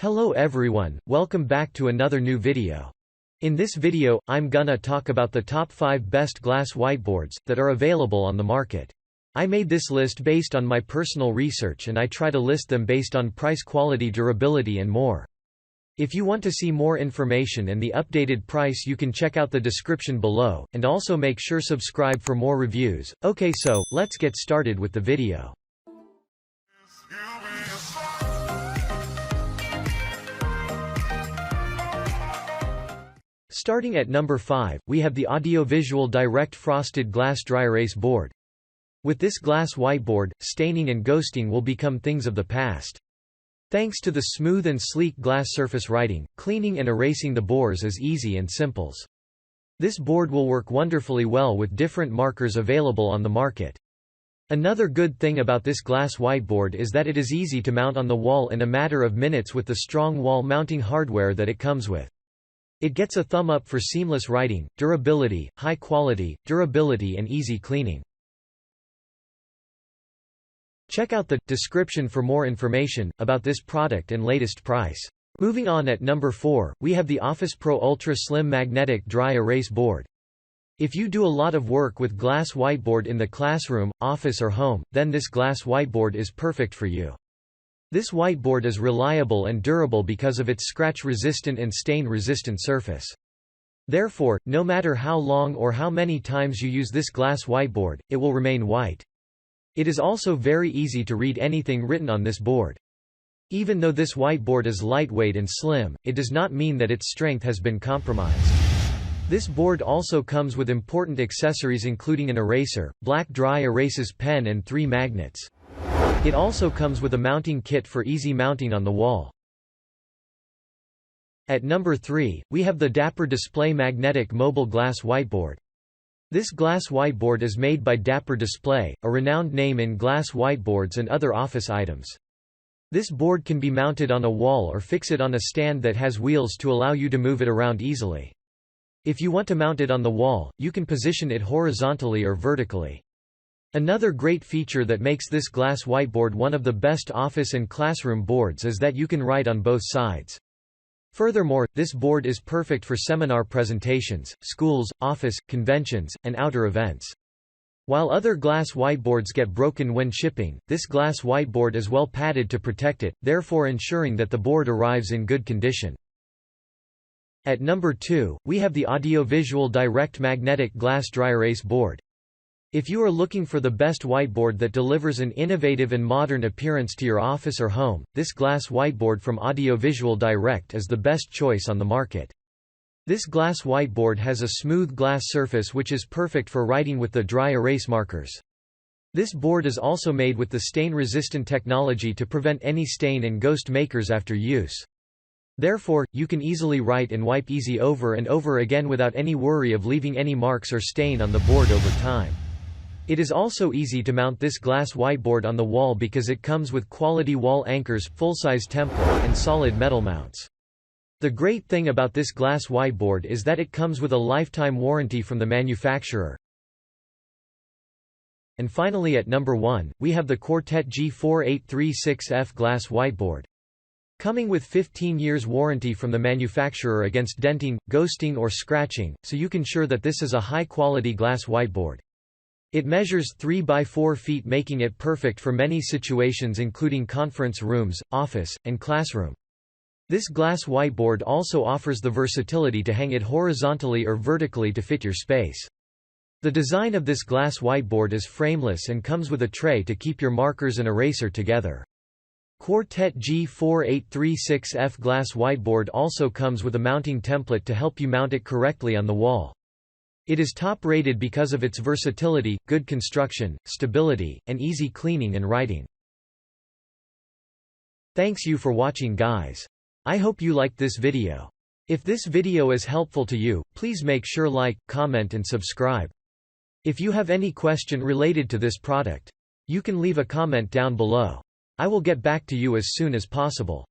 Hello everyone, welcome back to another new video. In this video, I'm gonna talk about the top 5 best glass whiteboards that are available on the market. I made this list based on my personal research and I try to list them based on price, quality, durability and more. If you want to see more information and the updated price, you can check out the description below, and also make sure subscribe for more reviews. Okay, so let's get started with the video. Starting at number 5, we have the audiovisual direct frosted glass dry erase board. With this glass whiteboard, staining and ghosting will become things of the past. Thanks to the smooth and sleek glass surface, writing, cleaning and erasing the bores is easy and simple. This board will work wonderfully well with different markers available on the market. Another good thing about this glass whiteboard is that it is easy to mount on the wall in a matter of minutes with the strong wall mounting hardware that it comes with. It gets a thumb up for seamless writing, durability, high quality, durability and easy cleaning. Check out the description for more information about this product and latest price. Moving on, at number 4, we have the OfficePro Ultra Slim Magnetic Dry Erase Board. If you do a lot of work with glass whiteboard in the classroom, office or home, then this glass whiteboard is perfect for you. This whiteboard is reliable and durable because of its scratch-resistant and stain-resistant surface. Therefore, no matter how long or how many times you use this glass whiteboard, it will remain white. It is also very easy to read anything written on this board. Even though this whiteboard is lightweight and slim, it does not mean that its strength has been compromised. This board also comes with important accessories including an eraser, black dry erases pen and 3 magnets. It also comes with a mounting kit for easy mounting on the wall. At number 3, we have the Dapper Display Magnetic Mobile Glass Whiteboard. This glass whiteboard is made by Dapper Display, a renowned name in glass whiteboards and other office items. This board can be mounted on a wall or fix it on a stand that has wheels to allow you to move it around easily. If you want to mount it on the wall, you can position it horizontally or vertically. Another great feature that makes this glass whiteboard one of the best office and classroom boards is that you can write on both sides. Furthermore, this board is perfect for seminar presentations, schools, office, conventions, and outdoor events. While other glass whiteboards get broken when shipping, this glass whiteboard is well padded to protect it, therefore ensuring that the board arrives in good condition. At number 2, we have the audiovisual direct magnetic glass dry erase board. If you are looking for the best whiteboard that delivers an innovative and modern appearance to your office or home, this glass whiteboard from Audiovisual Direct is the best choice on the market. This glass whiteboard has a smooth glass surface which is perfect for writing with the dry erase markers. This board is also made with the stain-resistant technology to prevent any stain and ghost makers after use. Therefore, you can easily write and wipe easy over and over again without any worry of leaving any marks or stain on the board over time. It is also easy to mount this glass whiteboard on the wall because it comes with quality wall anchors, full-size template, and solid metal mounts. The great thing about this glass whiteboard is that it comes with a lifetime warranty from the manufacturer. And finally, at number 1, we have the Quartet G4836F glass whiteboard. Coming with 15 years warranty from the manufacturer against denting, ghosting or scratching, so you can ensure that this is a high-quality glass whiteboard. It measures 3 by 4 feet, making it perfect for many situations including conference rooms, office, and classroom. This glass whiteboard also offers the versatility to hang it horizontally or vertically to fit your space. The design of this glass whiteboard is frameless and comes with a tray to keep your markers and eraser together. Quartet G4836F glass whiteboard also comes with a mounting template to help you mount it correctly on the wall. It is top-rated because of its versatility, good construction, stability, and easy cleaning and writing. Thanks you for watching, guys. I hope you liked this video. If this video is helpful to you, please make sure like, comment and subscribe. If you have any question related to this product, you can leave a comment down below. I will get back to you as soon as possible.